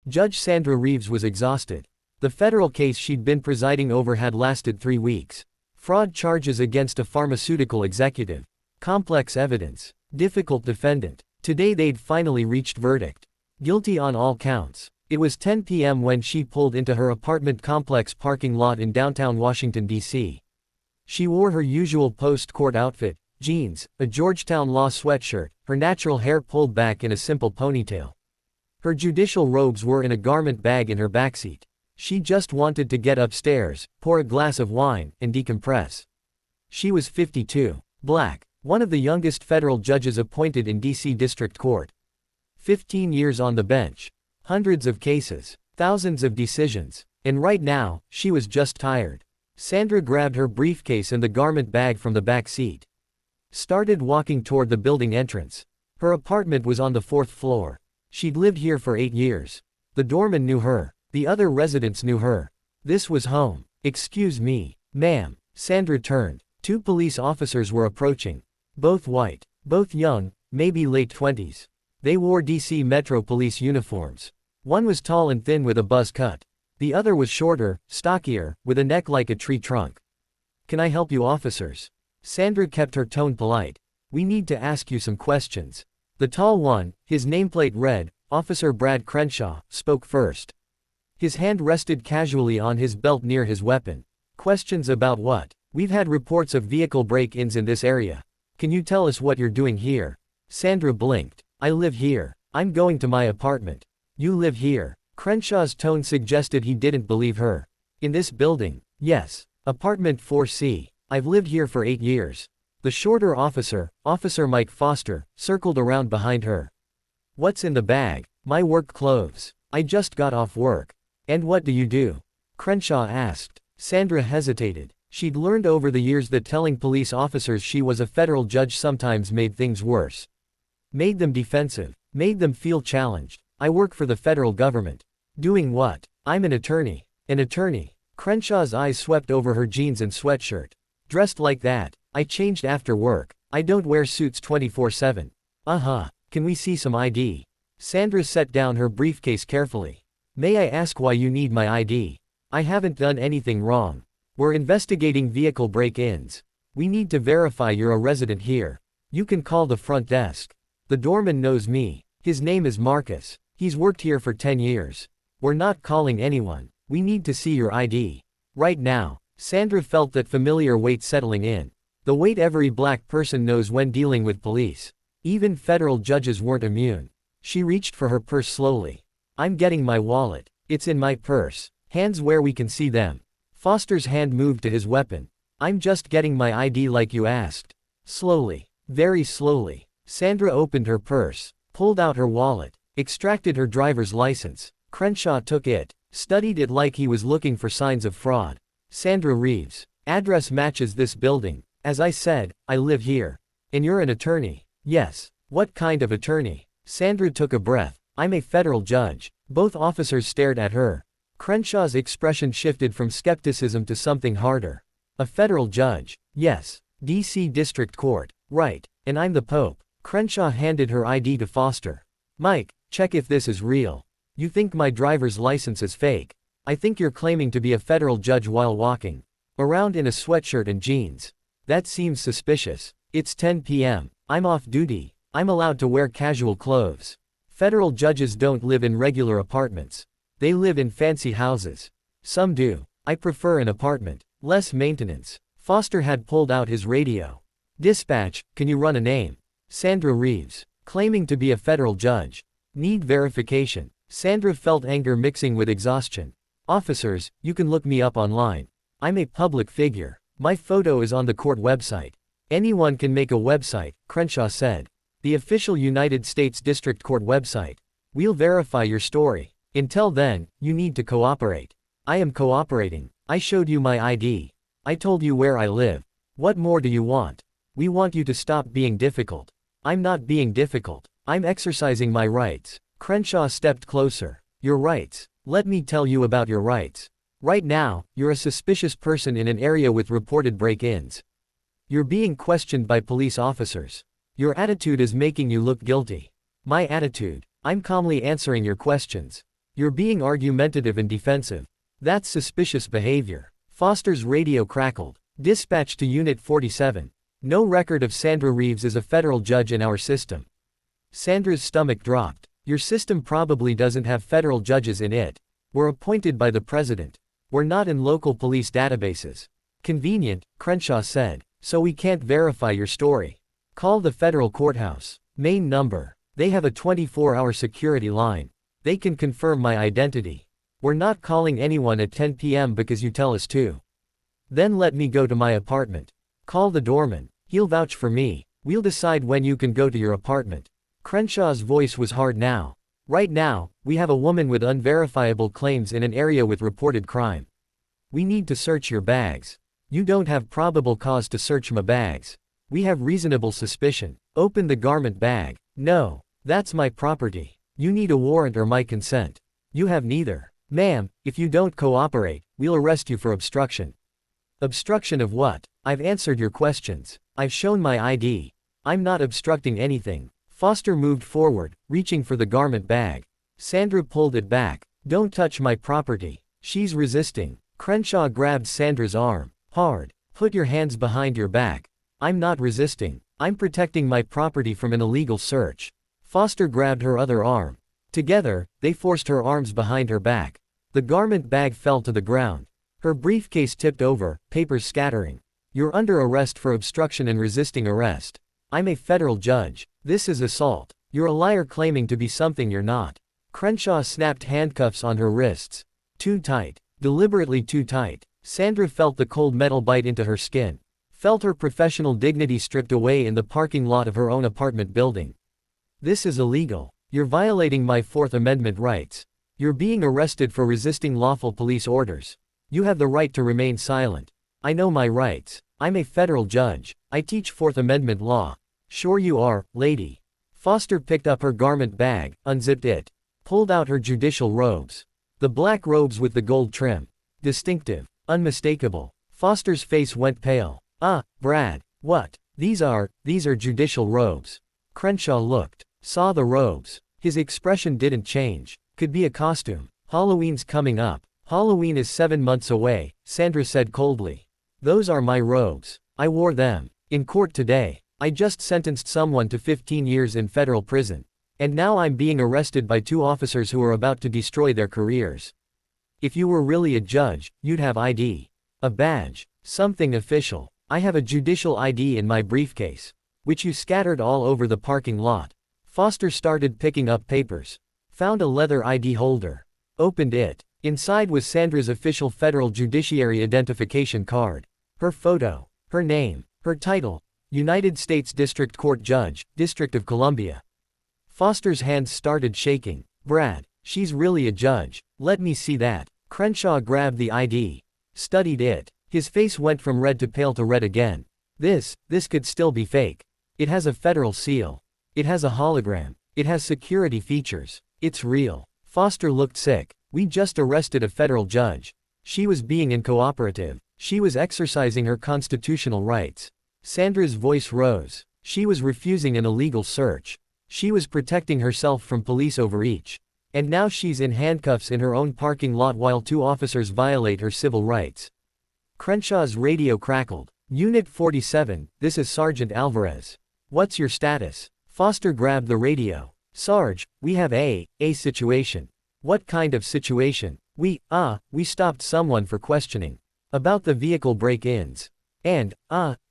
Judge Sandra Reeves was exhausted. The federal case she'd been presiding over had lasted 3 weeks. Fraud charges against a pharmaceutical executive. Complex evidence. Difficult defendant. Today they'd finally reached verdict. Guilty on all counts. It was 10 p.m. when she pulled into her apartment complex parking lot in downtown Washington, D.C. She wore her usual post-court outfit, jeans, a Georgetown law sweatshirt, her natural hair pulled back in a simple ponytail. Her judicial robes were in a garment bag in her backseat. She just wanted to get upstairs, pour a glass of wine, and decompress. She was 52, black, one of the youngest federal judges appointed in D.C. District Court. 15 years on the bench. Hundreds of cases. Thousands of decisions. And right now, she was just tired. Sandra grabbed her briefcase and the garment bag from the back seat. Started walking toward the building entrance. Her apartment was on the 4th floor. She'd lived here for 8 years. The doorman knew her. The other residents knew her. This was home. Excuse me, ma'am. Sandra turned. 2 police officers were approaching. Both white. Both young, maybe late 20s. They wore DC Metro Police uniforms. One was tall and thin with a buzz cut. The other was shorter, stockier, with a neck like a tree trunk. Can I help you, officers? Sandra kept her tone polite. We need to ask you some questions. The tall one, his nameplate read, Officer Brad Crenshaw, spoke first. His hand rested casually on his belt near his weapon. Questions about what? We've had reports of vehicle break-ins in this area. Can you tell us what you're doing here? Sandra blinked. I live here. I'm going to my apartment. You live here. Crenshaw's tone suggested he didn't believe her. In this building? Yes. Apartment 4C. I've lived here for 8 years. The shorter officer, Officer Mike Foster, circled around behind her. What's in the bag? My work clothes. I just got off work. And what do you do? Crenshaw asked. Sandra hesitated. She'd learned over the years that telling police officers she was a federal judge sometimes made things worse. Made them defensive. Made them feel challenged. I work for the federal government. Doing what? I'm an attorney. An attorney. Crenshaw's eyes swept over her jeans and sweatshirt. Dressed like that. I changed after work. I don't wear suits 24/7. Can we see some ID? Sandra set down her briefcase carefully. May I ask why you need my ID? I haven't done anything wrong. We're investigating vehicle break-ins. We need to verify you're a resident here. You can call the front desk. The doorman knows me. His name is Marcus. He's worked here for 10 years. We're not calling anyone. We need to see your ID. Right now. Sandra felt that familiar weight settling in. The weight every black person knows when dealing with police. Even federal judges weren't immune. She reached for her purse slowly. I'm getting my wallet. It's in my purse. Hands where we can see them. Foster's hand moved to his weapon. I'm just getting my ID like you asked. Slowly. Very slowly. Sandra opened her purse, pulled out her wallet, extracted her driver's license. Crenshaw took it, studied it like he was looking for signs of fraud. Sandra Reeves. Address matches this building. As I said, I live here. And you're an attorney? Yes. What kind of attorney? Sandra took a breath. I'm a federal judge. Both officers stared at her. Crenshaw's expression shifted from skepticism to something harder. A federal judge? Yes. D.C. District Court. Right. And I'm the Pope. Crenshaw handed her ID to Foster. Mike, check if this is real. You think my driver's license is fake? I think you're claiming to be a federal judge while walking around in a sweatshirt and jeans. That seems suspicious. It's 10 p.m. I'm off duty. I'm allowed to wear casual clothes. Federal judges don't live in regular apartments. They live in fancy houses. Some do. I prefer an apartment. Less maintenance. Foster had pulled out his radio. Dispatch, can you run a name? Sandra Reeves. Claiming to be a federal judge. Need verification. Sandra felt anger mixing with exhaustion. Officers, you can look me up online. I'm a public figure. My photo is on the court website. Anyone can make a website, Crenshaw said. The official United States District Court website. We'll verify your story. Until then, you need to cooperate. I am cooperating. I showed you my ID. I told you where I live. What more do you want? We want you to stop being difficult. I'm not being difficult. I'm exercising my rights. Crenshaw stepped closer. Your rights. Let me tell you about your rights. Right now, you're a suspicious person in an area with reported break-ins. You're being questioned by police officers. Your attitude is making you look guilty. My attitude. I'm calmly answering your questions. You're being argumentative and defensive. That's suspicious behavior. Foster's radio crackled. Dispatch to Unit 47. No record of Sandra Reeves as a federal judge in our system. Sandra's stomach dropped. Your system probably doesn't have federal judges in it. We're appointed by the president. We're not in local police databases. Convenient, Crenshaw said. So we can't verify your story. Call the federal courthouse. Main number. They have a 24-hour security line. They can confirm my identity. We're not calling anyone at 10 p.m. because you tell us to. Then let me go to my apartment. Call the doorman. He'll vouch for me. We'll decide when you can go to your apartment. Crenshaw's voice was hard now. Right now, we have a woman with unverifiable claims in an area with reported crime. We need to search your bags. You don't have probable cause to search my bags. We have reasonable suspicion. Open the garment bag. No. That's my property. You need a warrant or my consent. You have neither. Ma'am, if you don't cooperate, we'll arrest you for obstruction. Obstruction of what? I've answered your questions. I've shown my ID. I'm not obstructing anything. Foster moved forward, reaching for the garment bag. Sandra pulled it back. Don't touch my property. She's resisting. Crenshaw grabbed Sandra's arm. Hard. Put your hands behind your back. I'm not resisting. I'm protecting my property from an illegal search. Foster grabbed her other arm. Together, they forced her arms behind her back. The garment bag fell to the ground. Her briefcase tipped over, papers scattering. You're under arrest for obstruction and resisting arrest. I'm a federal judge. This is assault. You're a liar claiming to be something you're not. Crenshaw snapped handcuffs on her wrists. Too tight. Deliberately too tight. Sandra felt the cold metal bite into her skin. Felt her professional dignity stripped away in the parking lot of her own apartment building. This is illegal. You're violating my Fourth Amendment rights. You're being arrested for resisting lawful police orders. You have the right to remain silent. I know my rights. I'm a federal judge. I teach Fourth Amendment law. Sure you are, lady. Foster picked up her garment bag, unzipped it. Pulled out her judicial robes. The black robes with the gold trim. Distinctive. Unmistakable. Foster's face went pale. Brad. What? These are judicial robes. Crenshaw looked. Saw the robes. His expression didn't change. Could be a costume. Halloween's coming up. Halloween is 7 months away, Sandra said coldly. Those are my robes. I wore them. In court today. I just sentenced someone to 15 years in federal prison. And now I'm being arrested by 2 officers who are about to destroy their careers. If you were really a judge, you'd have ID. A badge. Something official. I have a judicial ID in my briefcase. Which you scattered all over the parking lot. Foster started picking up papers. Found a leather ID holder. Opened it. Inside was Sandra's official federal judiciary identification card. Her photo. Her name. Her title. United States District Court Judge, District of Columbia. Foster's hands started shaking. Brad, she's really a judge. Let me see that. Crenshaw grabbed the ID. Studied it. His face went from red to pale to red again. This could still be fake. It has a federal seal. It has a hologram. It has security features. It's real. Foster looked sick. We just arrested a federal judge. She was being uncooperative. She was exercising her constitutional rights. Sandra's voice rose. She was refusing an illegal search. She was protecting herself from police overreach. And now she's in handcuffs in her own parking lot while 2 officers violate her civil rights. Crenshaw's radio crackled. Unit 47, this is Sergeant Alvarez. What's your status? Foster grabbed the radio. Sarge, we have a situation. What kind of situation? We stopped someone for questioning. About the vehicle break-ins. And,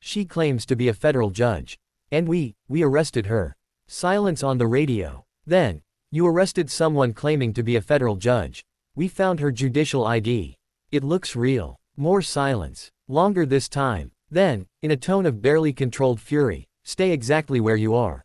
she claims to be a federal judge. And we arrested her. Silence on the radio. Then, you arrested someone claiming to be a federal judge. We found her judicial ID. It looks real. More silence. Longer this time. Then, in a tone of barely controlled fury, stay exactly where you are.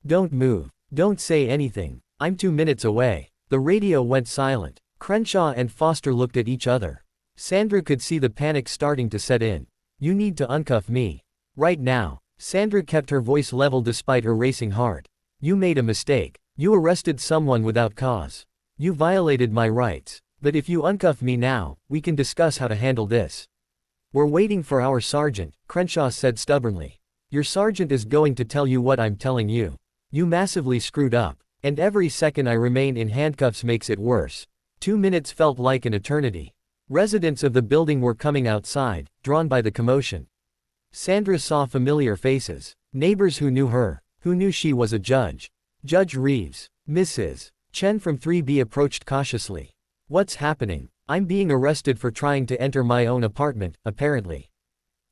Don't move. Don't say anything. I'm 2 minutes away. The radio went silent. Crenshaw and Foster looked at each other. Sandra could see the panic starting to set in. You need to uncuff me. Right now. Sandra kept her voice level despite her racing heart. You made a mistake. You arrested someone without cause. You violated my rights. But if you uncuff me now, we can discuss how to handle this. We're waiting for our sergeant, Crenshaw said stubbornly. Your sergeant is going to tell you what I'm telling you. You massively screwed up. And every second I remain in handcuffs makes it worse. 2 minutes felt like an eternity. Residents of the building were coming outside, drawn by the commotion. Sandra saw familiar faces. Neighbors who knew her, who knew she was a judge. Judge Reeves. Mrs. Chen from 3B approached cautiously. What's happening? I'm being arrested for trying to enter my own apartment, apparently.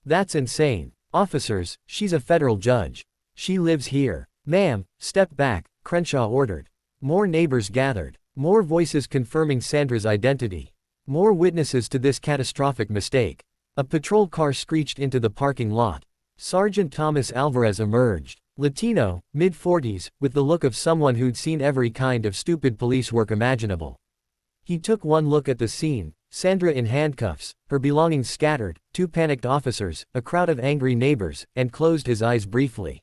That's insane. Officers, she's a federal judge. She lives here. Ma'am, step back, Crenshaw ordered. More neighbors gathered. More voices confirming Sandra's identity. More witnesses to this catastrophic mistake. A patrol car screeched into the parking lot. Sergeant Thomas Alvarez emerged. Latino, mid-40s, with the look of someone who'd seen every kind of stupid police work imaginable. He took one look at the scene, Sandra in handcuffs, her belongings scattered, 2 panicked officers, a crowd of angry neighbors, and closed his eyes briefly.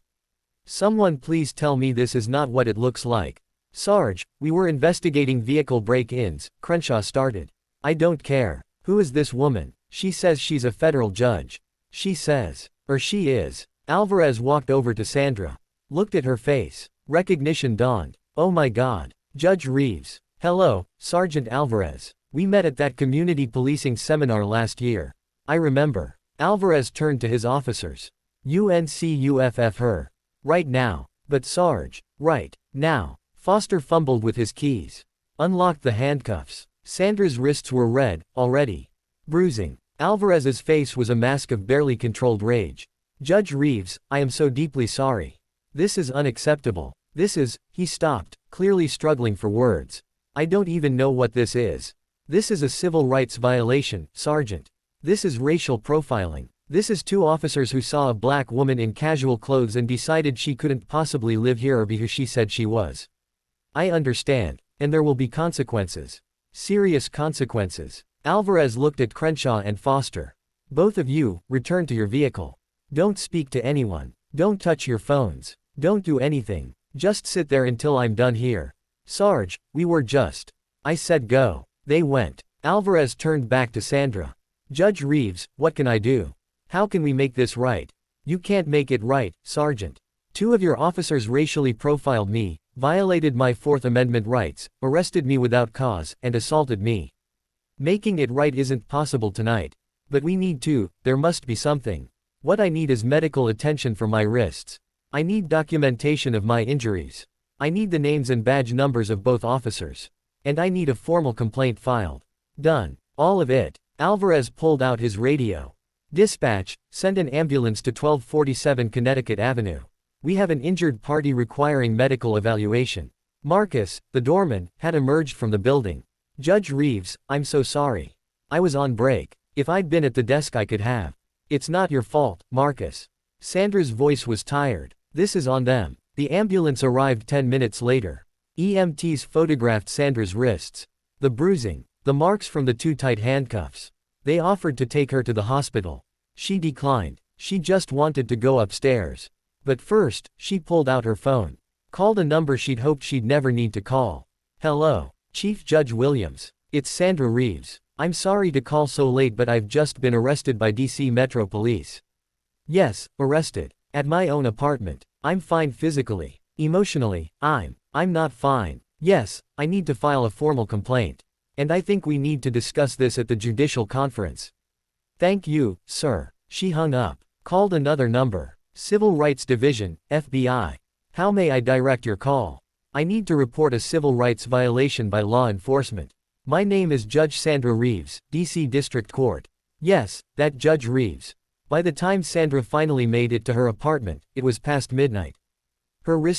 Someone please tell me this is not what it looks like. Sarge, we were investigating vehicle break-ins, Crenshaw started. I don't care. Who is this woman? She says she's a federal judge. She says. Or she is. Alvarez walked over to Sandra. Looked at her face. Recognition dawned. Oh my God. Judge Reeves. Hello, Sergeant Alvarez. We met at that community policing seminar last year. I remember. Alvarez turned to his officers. UNCUFF her. Right now. But Sarge. Right. Now. Foster fumbled with his keys. Unlocked the handcuffs. Sandra's wrists were red, already. Bruising. Alvarez's face was a mask of barely controlled rage. Judge Reeves, I am so deeply sorry. This is unacceptable. This is, he stopped, clearly struggling for words. I don't even know what this is. This is a civil rights violation, Sergeant. This is racial profiling. This is 2 officers who saw a black woman in casual clothes and decided she couldn't possibly live here because she said she was. I understand. And there will be consequences. Serious consequences. Alvarez looked at Crenshaw and Foster. Both of you, return to your vehicle. Don't speak to anyone. Don't touch your phones. Don't do anything. Just sit there until I'm done here. Sarge, we were just. I said go. They went. Alvarez turned back to Sandra. Judge Reeves, what can I do? How can we make this right? You can't make it right, Sergeant. 2 of your officers racially profiled me, violated my 4th Amendment rights, arrested me without cause, and assaulted me. Making it right isn't possible tonight. But we need to, there must be something. What I need is medical attention for my wrists. I need documentation of my injuries. I need the names and badge numbers of both officers. And I need a formal complaint filed. Done. All of it. Alvarez pulled out his radio. Dispatch, send an ambulance to 1247 Connecticut Avenue. We have an injured party requiring medical evaluation. Marcus, the doorman, had emerged from the building. Judge Reeves, I'm so sorry. I was on break. If I'd been at the desk I could have. It's not your fault, Marcus. Sandra's voice was tired. This is on them. The ambulance arrived 10 minutes later. EMTs photographed Sandra's wrists. The bruising. The marks from the 2 tight handcuffs. They offered to take her to the hospital. She declined. She just wanted to go upstairs. But first, she pulled out her phone. Called a number she'd hoped she'd never need to call. Hello, Chief Judge Williams. It's Sandra Reeves. I'm sorry to call so late but I've just been arrested by DC Metro Police. Yes, arrested. At my own apartment. I'm fine physically. Emotionally, I'm not fine. Yes, I need to file a formal complaint. And I think we need to discuss this at the Judicial Conference. Thank you, sir. She hung up. Called another number. Civil Rights Division, FBI. How may I direct your call? I need to report a civil rights violation by law enforcement. My name is Judge Sandra Reeves, DC District Court. Yes, that Judge Reeves. By the time Sandra finally made it to her apartment, it was past midnight. Her wrist